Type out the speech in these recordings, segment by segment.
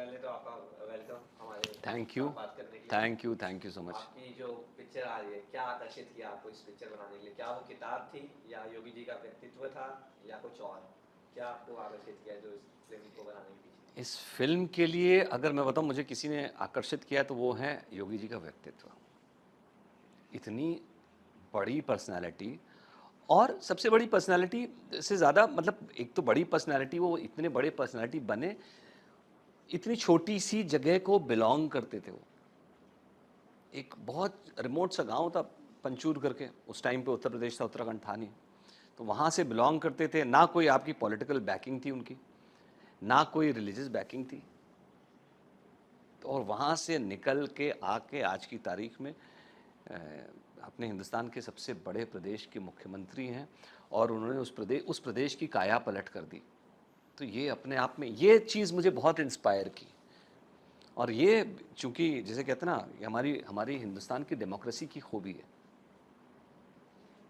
पहले तो आपका वेलकम हमारे थैंक यू, बात करने के लिए। Thank you so much. आपकी जो पिक्चर आ रही है, क्या आकर्षित किया आपको इस पिक्चर बनाने के लिए? क्या वो किताब थी या योगी जी का व्यक्तित्व था या कुछ और? क्या आपको आकर्षित किया जो इस फिल्म को बनाने के पीछे? इस फिल्म के लिए अगर मैं बताऊं मुझे किसी ने आकर्षित किया तो वो है योगी जी का व्यक्तित्व। इतनी बड़ी पर्सनालिटी, और सबसे बड़ी पर्सनालिटी से ज़्यादा मतलब एक तो बड़ी पर्सनालिटी, वो इतने बड़े पर्सनालिटी बने, इतनी छोटी सी जगह को बिलोंग करते थे वो। एक बहुत रिमोट सा गांव था पंचूर करके, उस टाइम पे उत्तर प्रदेश था, उत्तराखंड था नहीं, तो वहाँ से बिलोंग करते थे। ना कोई आपकी पॉलिटिकल बैकिंग थी उनकी, ना कोई रिलीजियस बैकिंग थी, तो और वहाँ से निकल के आके आज की तारीख में अपने हिंदुस्तान के सबसे बड़े प्रदेश के मुख्यमंत्री हैं, और उन्होंने उस प्रदेश की काया पलट कर दी। तो ये अपने आप में ये चीज़ मुझे बहुत इंस्पायर की। और ये चूँकि जैसे कहते हैं ना, ये हमारी हमारी हिंदुस्तान की डेमोक्रेसी की खूबी है।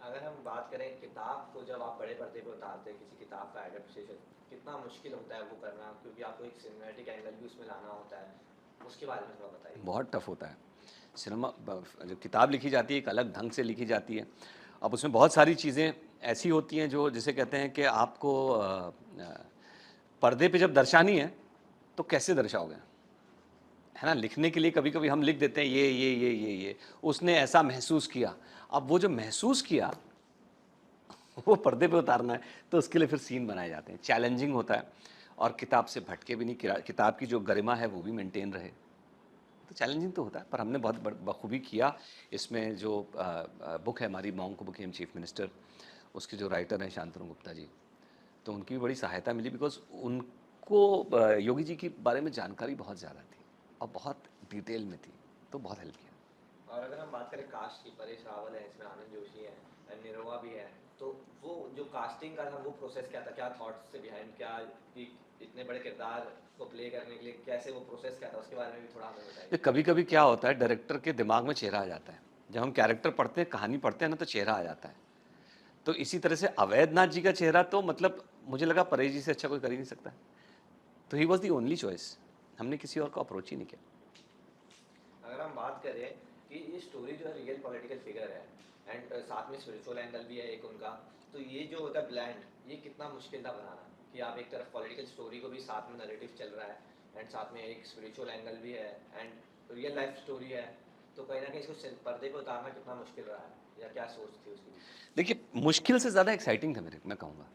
अगर हम बात करें किताब को, जब आप बड़े पर्दे पे उतारते हैं किसी किताब का एडेप्टेशन, कितना मुश्किल होता है वो करना, क्योंकि आपको एक सिनेमैटिक एंगल भी उसमें लाना होता है, उसके बारे में थोड़ा बताइए। बहुत टफ होता है। जो किताब लिखी जाती है एक अलग ढंग से लिखी जाती है। अब उसमें बहुत सारी चीज़ें ऐसी होती हैं जो जिसे कहते हैं कि आपको पर्दे पे जब दर्शानी है तो कैसे दर्शाओगे, है ना। लिखने के लिए कभी कभी हम लिख देते हैं ये उसने ऐसा महसूस किया। अब वो जो महसूस किया वो पर्दे पे उतारना है, तो उसके लिए फिर सीन बनाए जाते हैं। चैलेंजिंग होता है, और किताब से भटके भी नहीं, किताब की जो गरिमा है वो भी मेंटेन रहे। तो चैलेंजिंग तो होता है, पर हमने बहुत बखूबी किया। इसमें जो बुक है हमारी, मॉन्क को बिकेम चीफ मिनिस्टर, उसके जो राइटर हैं शांतनु गुप्ता जी, तो उनकी भी बड़ी सहायता मिली, बिकॉज उनको योगी जी के बारे में जानकारी बहुत ज़्यादा थी और बहुत डिटेल में थी, तो बहुत हेल्प किया। और अगर हम बात करें कास्ट की, परेश रावल है इसमें, आनंद जोशी है, निरोवा भी है, तो वो जो कास्टिंग का था वो प्रोसेस क्या था, क्या थॉट्स से बिहाइंड, क्या कि इतने बड़े किरदार को प्ले करने के लिए कैसे वो प्रोसेस क्या था, उसके बारे में भी थोड़ा हमें बताइए। कभी कभी क्या होता है, डायरेक्टर के दिमाग में चेहरा आ जाता है। जब हम कैरेक्टर पढ़ते हैं, कहानी पढ़ते हैं ना, तो चेहरा आ जाता है। तो इसी तरह से अवैधनाथ जी का चेहरा, तो मतलब मुझे लगा परेश जी से अच्छा कोई कर ही नहीं सकता, तो he was the only choice. हमने किसी और को अप्रोच ही नहीं किया। अगर हम बात करें कि ये स्टोरी जो है रियल पॉलिटिकल फिगर है, एंड साथ में स्पिरिचुअल एंगल भी है एक उनका, तो ये जो होता है ब्लैंड, ये कितना मुश्किल था बनाना, कि आप एक तरफ पॉलिटिकल स्टोरी को भी साथ में नैरेटिव चल रहा है, एंड साथ में एक स्पिरिचुअल एंगल भी है, एंड रियल लाइफ स्टोरी है, तो कहीं ना कहीं इसको पर्दे पे उतारना कितना मुश्किल रहा है, या क्या सोच थी उसकी? देखिए, मुश्किल से ज़्यादा एक्साइटिंग था मैं कहूँगा।